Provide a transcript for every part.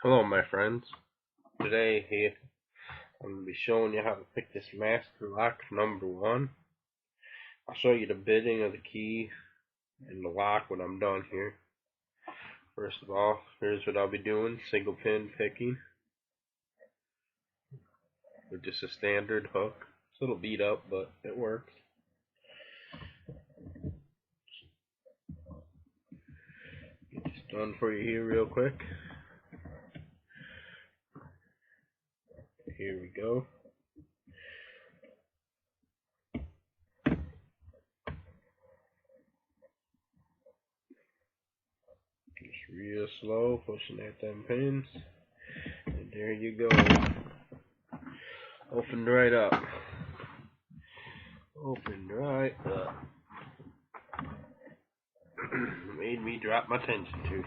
Hello my friends, today here I'm going to be showing you how to pick this master lock number 1. I'll show you the bitting of the key and the lock when I'm done here. First of all, here's what I'll be doing, single pin picking with just a standard hook. It's a little beat up but it works. Get this done for you here real quick. Here we go. Just real slow, pushing at them pins. And there you go. Opened right up. Opened right up. Made me drop my tension tooth.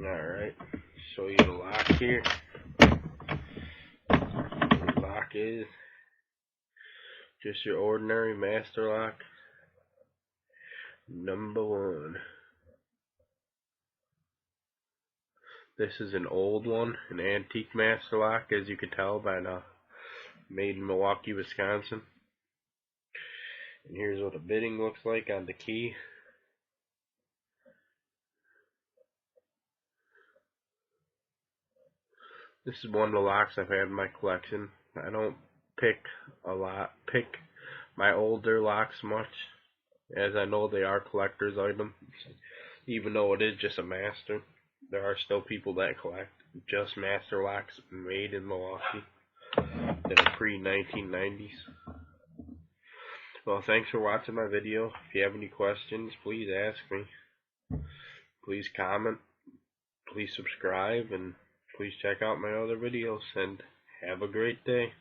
Alright, show you the lock here. The lock is just your ordinary master lock number 1. This is an old one, an antique master lock, as you can tell by the made in Milwaukee, Wisconsin. And here's what the bitting looks like on the key. This is one of the locks I've had in my collection. I don't pick my older locks much, as I know they are collector's items. Even though it is just a master, there are still people that collect just master locks made in Milwaukee that are pre-1990s. Well, thanks for watching my video. If you have any questions, please ask me. Please comment. Please subscribe, and please check out my other videos, and have a great day.